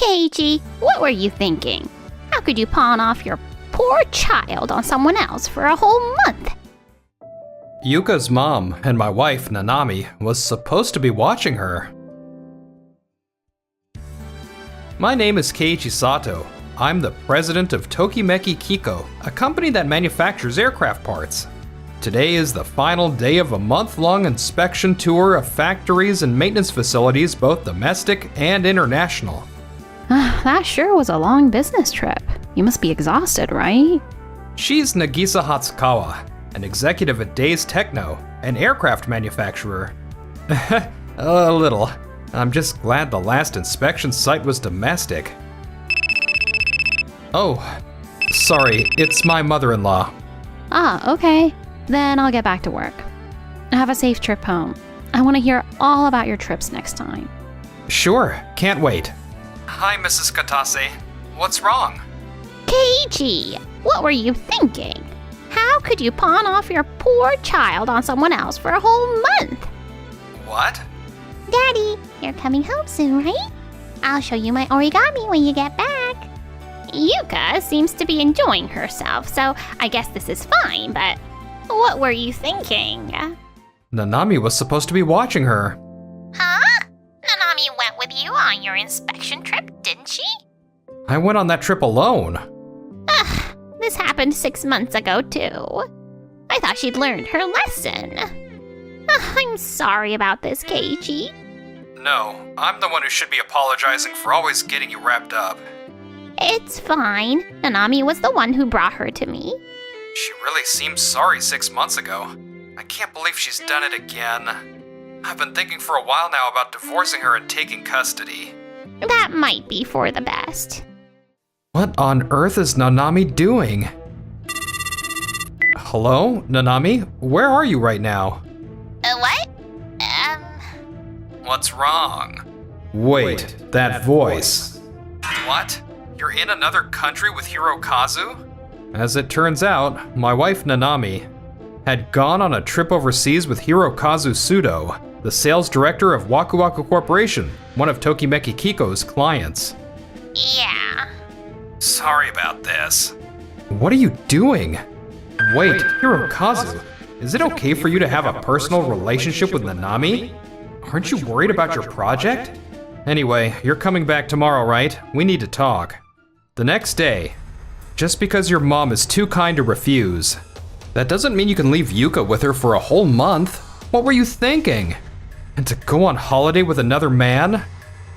Keiichi, what were you thinking? How could you pawn off your poor child on someone else for a whole month? Yuka's mom and my wife, Nanami, was supposed to be watching her. My name is Keiichi Sato. I'm the president of Tokimeki Kiko, a company that manufactures aircraft parts. Today is the final day of a month-long inspection tour of factories and maintenance facilities, both domestic and international. That sure was a long business trip. You must be exhausted, right? She's Nagisa Hatsukawa, an executive at Days Techno, an aircraft manufacturer. A little. I'm just glad the last inspection site was domestic. Oh, sorry, it's my mother-in-law. Ah, okay. Then I'll get back to work. Have a safe trip home. I want to hear all about your trips next time. Sure, can't wait. Hi, Mrs. Katase. What's wrong? Keiichi, what were you thinking? How could you pawn off your poor child on someone else for a whole month? What? Daddy, you're coming home soon, right? I'll show you my origami when you get back. Yuka seems to be enjoying herself, so I guess this is fine, but what were you thinking? Nanami was supposed to be watching her. Huh? Nanami went with you on your inspection trip, didn't she? I went on that trip alone. Ugh, this happened 6 months ago, too. I thought she'd learned her lesson. I'm sorry about this, Keiichi. No, I'm the one who should be apologizing for always getting you wrapped up. It's fine. Nanami was the one who brought her to me. She really seemed sorry 6 months ago. I can't believe she's done it again. I've been thinking for a while now about divorcing her and taking custody. That might be for the best. What on earth is Nanami doing? Hello, Nanami? Where are you right now? What? What's wrong? Wait, that voice. What? You're in another country with Hirokazu? As it turns out, my wife Nanami had gone on a trip overseas with Hirokazu Sudo, the sales director of Waku Waku Corporation, one of Tokimeki Kiko's clients. Yeah. Sorry about this. What are you doing? Wait, Hirokazu, is it okay for you to have a personal relationship with Nanami? Aren't you worried about your project? Anyway, you're coming back tomorrow, right? We need to talk. The next day. Just because your mom is too kind to refuse, that doesn't mean you can leave Yuka with her for a whole month. What were you thinking? And to go on holiday with another man?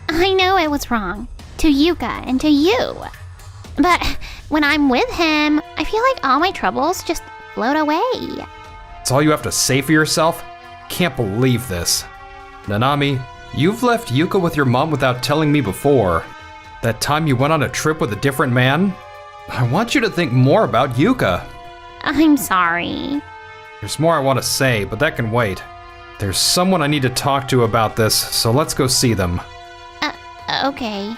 I know I was wrong. To Yuka and to you. But when I'm with him, I feel like all my troubles just float away. That's all you have to say for yourself? Can't believe this. Nanami, you've left Yuka with your mom without telling me before. That time you went on a trip with a different man? I want you to think more about Yuka. I'm sorry. There's more I want to say, but that can wait. There's someone I need to talk to about this, so let's go see them. Okay.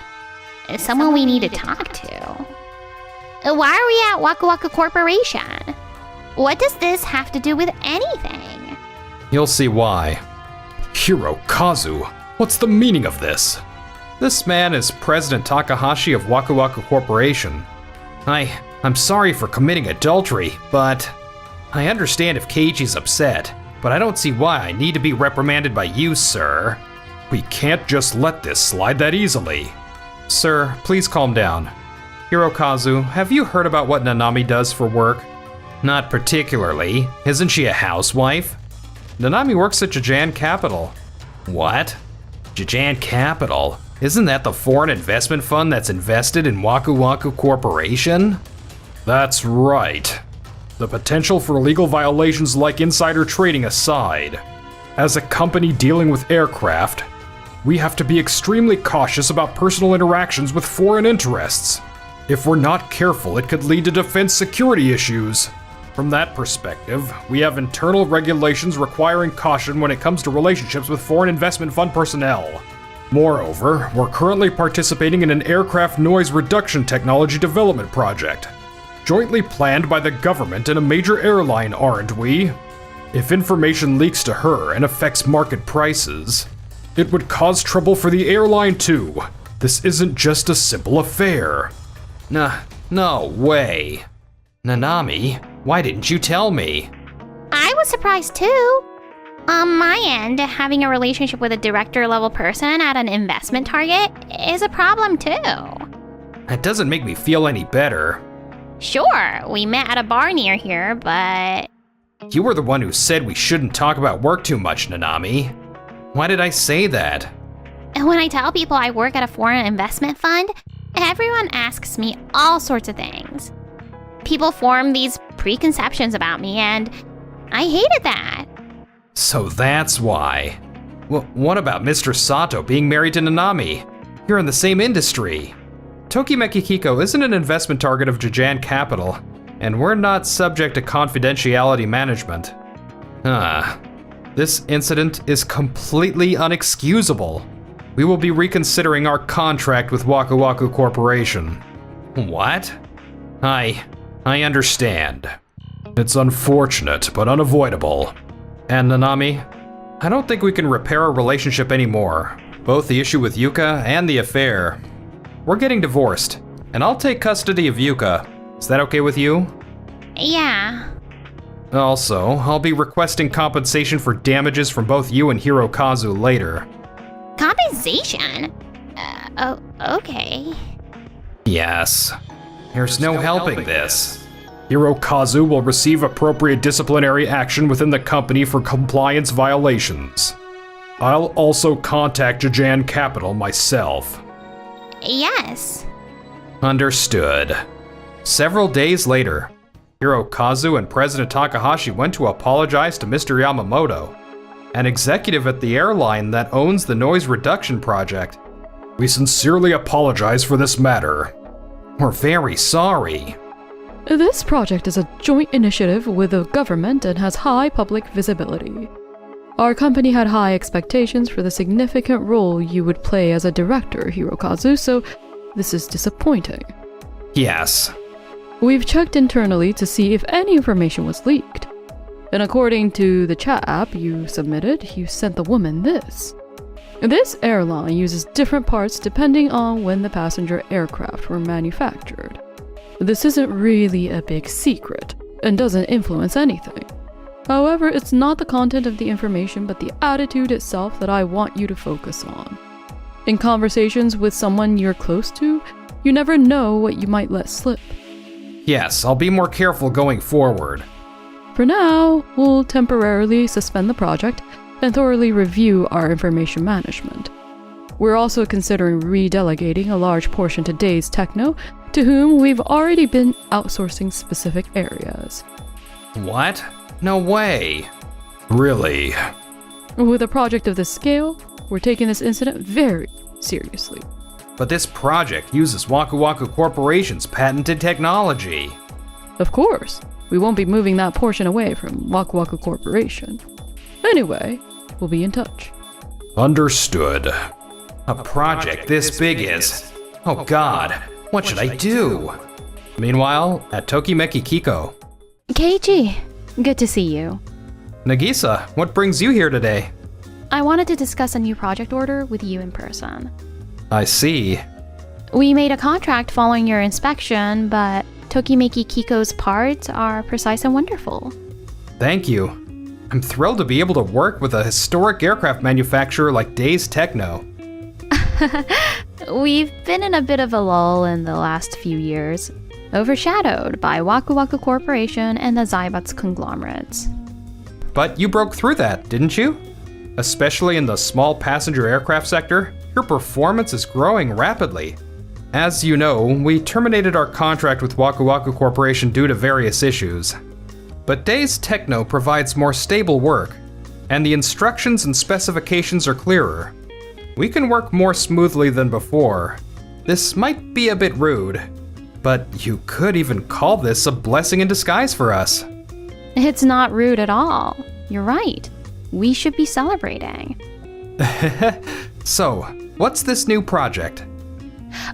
Someone we need to talk to. Why are we at Waku Waku Corporation? What does this have to do with anything? You'll see why. Hirokazu, what's the meaning of this? This man is President Takahashi of Waku Waku Corporation. I'm sorry for committing adultery, but I understand if Keiichi's upset, but I don't see why I need to be reprimanded by you, sir. We can't just let this slide that easily. Sir, please calm down. Hirokazu, have you heard about what Nanami does for work? Not particularly. Isn't she a housewife? Nanami works at Jajan Capital. What? Jajan Capital? Isn't that the foreign investment fund that's invested in Waku Waku Corporation? That's right. The potential for legal violations like insider trading aside, as a company dealing with aircraft, we have to be extremely cautious about personal interactions with foreign interests. If we're not careful, it could lead to defense security issues. From that perspective, we have internal regulations requiring caution when it comes to relationships with foreign investment fund personnel. Moreover, we're currently participating in an aircraft noise reduction technology development project, jointly planned by the government and a major airline, aren't we? If information leaks to her and affects market prices, it would cause trouble for the airline too. This isn't just a simple affair. No way. Nanami, why didn't you tell me? I was surprised too. On my end, having a relationship with a director-level person at an investment target is a problem too. That doesn't make me feel any better. Sure, we met at a bar near here, but... You were the one who said we shouldn't talk about work too much, Nanami. Why did I say that? When I tell people I work at a foreign investment fund, everyone asks me all sorts of things. People form these preconceptions about me, and I hated that. So that's why. Well, what about Mr. Sato being married to Nanami? You're in the same industry. Tokimeki Kiko isn't an investment target of Jajan Capital, and we're not subject to confidentiality management. This incident is completely unexcusable. We will be reconsidering our contract with Waku Waku Corporation. What? I understand. It's unfortunate, but unavoidable. And Nanami, I don't think we can repair our relationship anymore. Both the issue with Yuka and the affair. We're getting divorced, and I'll take custody of Yuka. Is that okay with you? Yeah. Also, I'll be requesting compensation for damages from both you and Hirokazu later. Compensation? Okay. Yes. There's no helping this. Hirokazu will receive appropriate disciplinary action within the company for compliance violations. I'll also contact Jajan Capital myself. Yes. Understood. Several days later, Hirokazu and President Takahashi went to apologize to Mr. Yamamoto, an executive at the airline that owns the noise reduction project. We sincerely apologize for this matter. We're very sorry. This project is a joint initiative with the government and has high public visibility. Our company had high expectations for the significant role you would play as a director, Hirokazu, so this is disappointing. Yes. We've checked internally to see if any information was leaked. And according to the chat app you submitted, you sent the woman this. This airline uses different parts depending on when the passenger aircraft were manufactured. This isn't really a big secret, and doesn't influence anything. However, it's not the content of the information but the attitude itself that I want you to focus on. In conversations with someone you're close to, you never know what you might let slip. Yes, I'll be more careful going forward. For now, we'll temporarily suspend the project and thoroughly review our information management. We're also considering redelegating a large portion to Days Techno, to whom we've already been outsourcing specific areas. What? No way. Really? With a project of this scale, we're taking this incident very seriously. But this project uses Waku Waku Corporation's patented technology. Of course, we won't be moving that portion away from Waku Waku Corporation. Anyway, we'll be in touch. Understood. A project this big is... Oh god, what should I do? Meanwhile, at Tokimeki Kiko. Keiichi, good to see you. Nagisa, what brings you here today? I wanted to discuss a new project order with you in person. I see. We made a contract following your inspection, but Tokimeki Kiko's parts are precise and wonderful. Thank you. I'm thrilled to be able to work with a historic aircraft manufacturer like Days Techno. We've been in a bit of a lull in the last few years, overshadowed by Waku Waku Corporation and the Zaibatsu conglomerates. But you broke through that, didn't you? Especially in the small passenger aircraft sector, your performance is growing rapidly. As you know, we terminated our contract with Waku Waku Corporation due to various issues. But Days Techno provides more stable work, and the instructions and specifications are clearer. We can work more smoothly than before. This might be a bit rude, but you could even call this a blessing in disguise for us. It's not rude at all. You're right. We should be celebrating. So, what's this new project?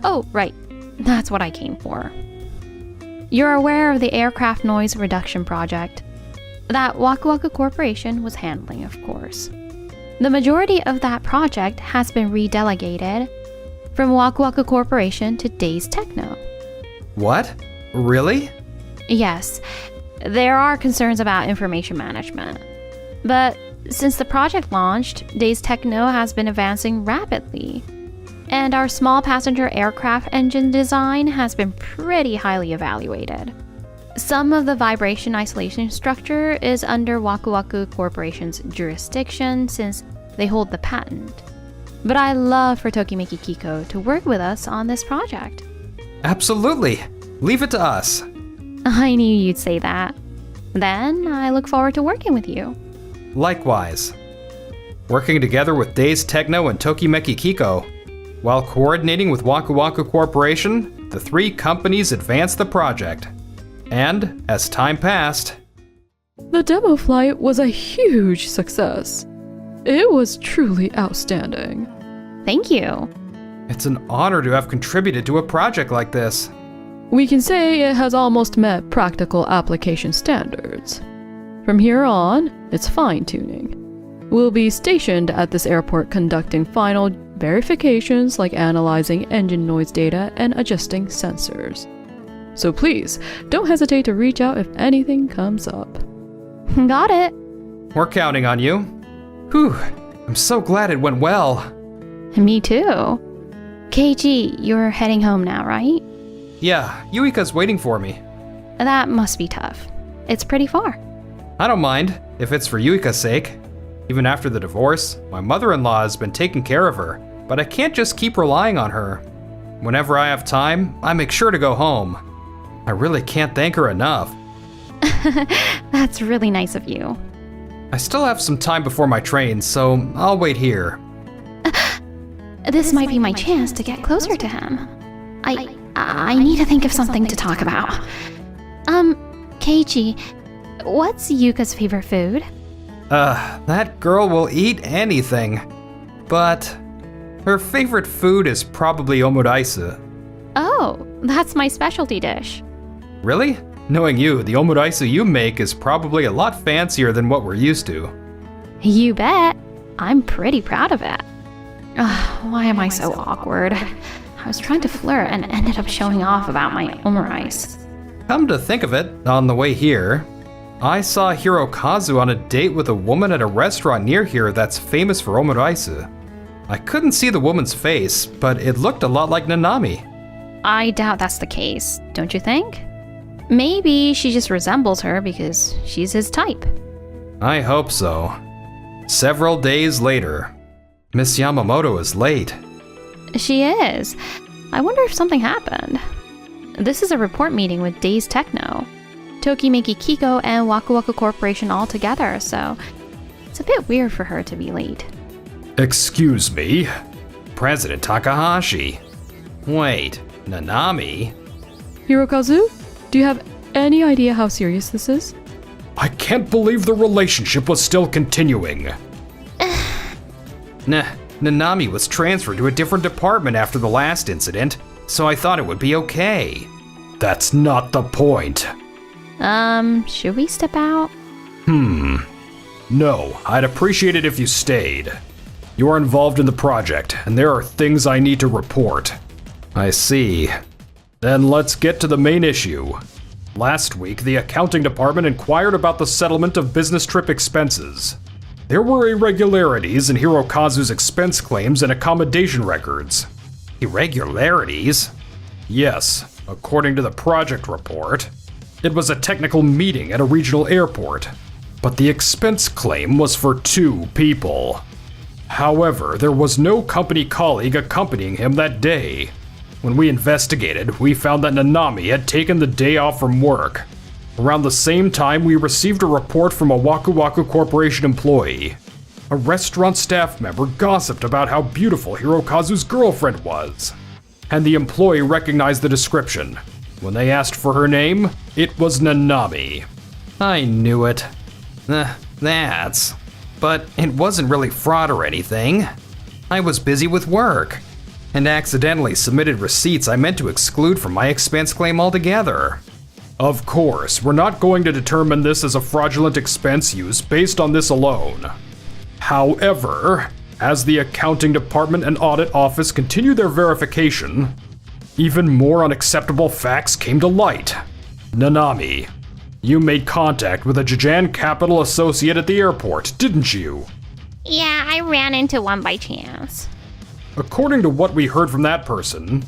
Oh, right. That's what I came for. You're aware of the aircraft noise reduction project that Waku Waku Corporation was handling, of course. The majority of that project has been redelegated, from Waku Waku Corporation to Days Techno. What? Really? Yes, there are concerns about information management. But since the project launched, Days Techno has been advancing rapidly. And our small passenger aircraft engine design has been pretty highly evaluated. Some of the vibration isolation structure is under Waku Waku Corporation's jurisdiction since they hold the patent. But I love for Tokimeki Kiko to work with us on this project. Absolutely. Leave it to us. I knew you'd say that. Then I look forward to working with you. Likewise. Working together with Days Techno and Tokimeki Kiko, while coordinating with Waku Waku Corporation, the three companies advanced the project. And, as time passed, The demo flight was a huge success. It was truly outstanding. Thank you. it's an honor to have contributed to a project like this. We can say it has almost met practical application standards. From here on, it's fine-tuning. We'll be stationed at this airport conducting final verifications like analyzing engine noise data and adjusting sensors. So please, don't hesitate to reach out if anything comes up. Got it. We're counting on you. Whew, I'm so glad it went well. Me too. KG, you're heading home now, right? Yeah, Yuika's waiting for me. That must be tough. It's pretty far. I don't mind, if it's for Yuika's sake. Even after the divorce, my mother-in-law has been taking care of her, but I can't just keep relying on her. Whenever I have time, I make sure to go home. I really can't thank her enough. That's really nice of you. I still have some time before my train, so I'll wait here. This might be my chance to get closer to him. I need to think of something to talk about. Keiichi, what's Yuka's favorite food? That girl will eat anything. But her favorite food is probably omuraisu. Oh, that's my specialty dish. Really? Knowing you, the omuraisu you make is probably a lot fancier than what we're used to. You bet. I'm pretty proud of it. Why am I so awkward? I was trying to flirt and ended up showing off about my omurice. Come to think of it, on the way here, I saw Hirokazu on a date with a woman at a restaurant near here that's famous for omuraisu. I couldn't see the woman's face, but it looked a lot like Nanami. I doubt that's the case, don't you think? Maybe she just resembles her because she's his type. I hope so. Several days later, Miss Yamamoto is late. She is. I wonder if something happened. This is a report meeting with Days Techno, Tokimeki Kiko, and Waku Waku Corporation all together, so it's a bit weird for her to be late. Excuse me? President Takahashi. Wait, Nanami? Hirokazu, do you have any idea how serious this is? I can't believe the relationship was still continuing. Nanami was transferred to a different department after the last incident, so I thought it would be okay. That's not the point. Should we step out? No, I'd appreciate it if you stayed. You're involved in the project, and there are things I need to report. I see. Then let's get to the main issue. Last week, the accounting department inquired about the settlement of business trip expenses. There were irregularities in Hirokazu's expense claims and accommodation records. Irregularities? Yes, according to the project report. It was a technical meeting at a regional airport, but the expense claim was for 2 people. However, there was no company colleague accompanying him that day. When we investigated, we found that Nanami had taken the day off from work. Around the same time, we received a report from a Waku Waku Corporation employee. A restaurant staff member gossiped about how beautiful Hirokazu's girlfriend was, and the employee recognized the description. When they asked for her name, it was Nanami. I knew it. But it wasn't really fraud or anything. I was busy with work, and accidentally submitted receipts I meant to exclude from my expense claim altogether. Of course, we're not going to determine this as a fraudulent expense use based on this alone. However, As the accounting department and audit office continued their verification, even more unacceptable facts came to light. Nanami, you made contact with a Jajan Capital associate at the airport, didn't you? Yeah, I ran into one by chance. According to what we heard from that person,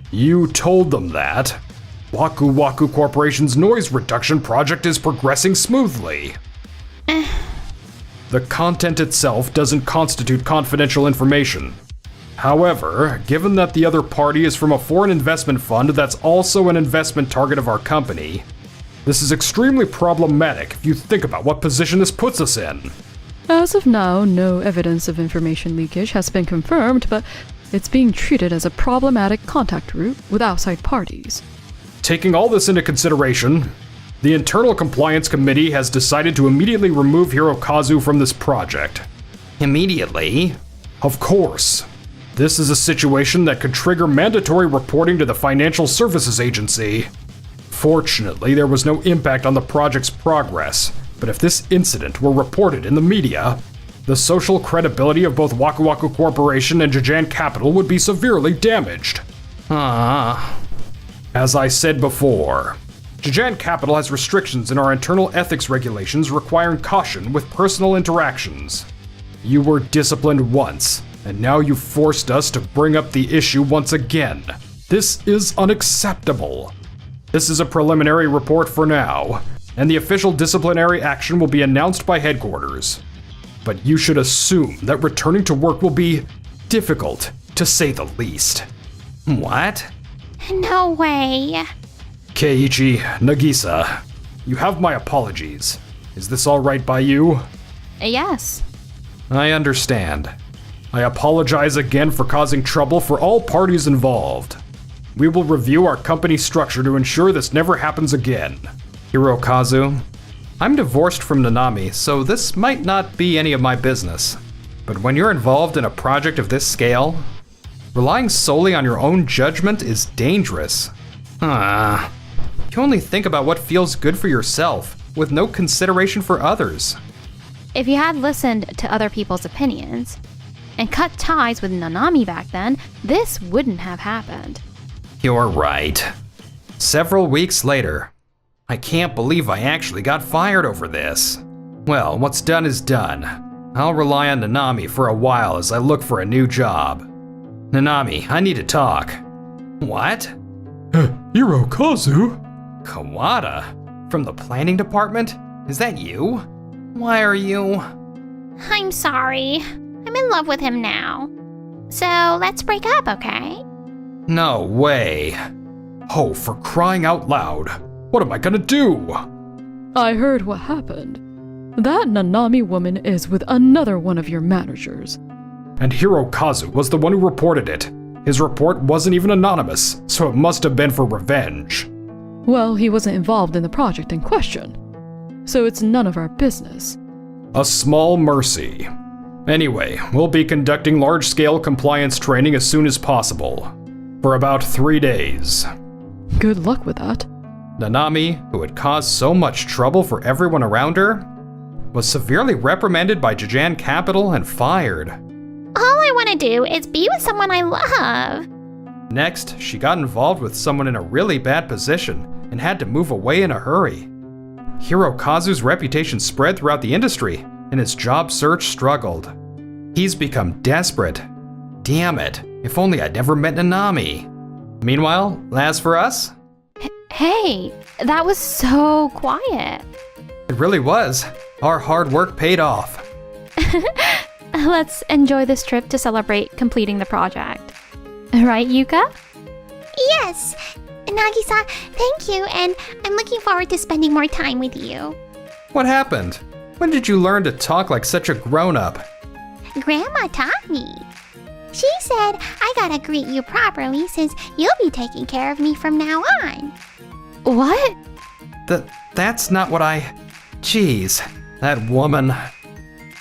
you told them that Waku Waku Corporation's noise reduction project is progressing smoothly. The content itself doesn't constitute confidential information. However, given that the other party is from a foreign investment fund that's also an investment target of our company, this is extremely problematic if you think about what position this puts us in. As of now, no evidence of information leakage has been confirmed, but it's being treated as a problematic contact route with outside parties. Taking all this into consideration, the Internal Compliance Committee has decided to immediately remove Hirokazu from this project. Immediately? Of course. This is a situation that could trigger mandatory reporting to the Financial Services Agency. Fortunately, there was no impact on the project's progress, but if this incident were reported in the media, the social credibility of both Waku Waku Corporation and Jajan Capital would be severely damaged. As I said before, Jajan Capital has restrictions in our internal ethics regulations requiring caution with personal interactions. You were disciplined once, and now you've forced us to bring up the issue once again. This is unacceptable. This is a preliminary report for now, and the official disciplinary action will be announced by headquarters. But you should assume that returning to work will be difficult, to say the least. What? No way. Keiichi, Nagisa, you have my apologies. Is this all right by you? Yes. I understand. I apologize again for causing trouble for all parties involved. We will review our company structure to ensure this never happens again. Hirokazu, I'm divorced from Nanami, so this might not be any of my business. But when you're involved in a project of this scale, relying solely on your own judgment is dangerous. You only think about what feels good for yourself, with no consideration for others. If you had listened to other people's opinions and cut ties with Nanami back then, this wouldn't have happened. You're right. Several weeks later, I can't believe I actually got fired over this. Well, what's done is done. I'll rely on Nanami for a while as I look for a new job. Nanami, I need to talk. What? Hirokazu? Kawada? From the planning department? Is that you? Why are you? I'm sorry. I'm in love with him now. So let's break up, okay? No way. Oh, for crying out loud. What am I gonna do? I heard what happened. That Nanami woman is with another one of your managers. And Hirokazu was the one who reported it. His report wasn't even anonymous, so it must have been for revenge. Well, he wasn't involved in the project in question, so it's none of our business. A small mercy. Anyway, we'll be conducting large-scale compliance training as soon as possible. For about 3 days. Good luck with that. Nanami, who had caused so much trouble for everyone around her, was severely reprimanded by Jajan Capital and fired. All I want to do is be with someone I love. Next, she got involved with someone in a really bad position and had to move away in a hurry. Hirokazu's reputation spread throughout the industry, and his job search struggled. He's become desperate. Damn it, if only I'd never met Nanami. Meanwhile, as for us? Hey, that was so quiet. It really was. Our hard work paid off. Let's enjoy this trip to celebrate completing the project. Right, Yuka? Yes. Nagisa, thank you, and I'm looking forward to spending more time with you. What happened? When did you learn to talk like such a grown-up? Grandma taught me. She said I gotta greet you properly since you'll be taking care of me from now on. What? That's not what I... Jeez, that woman...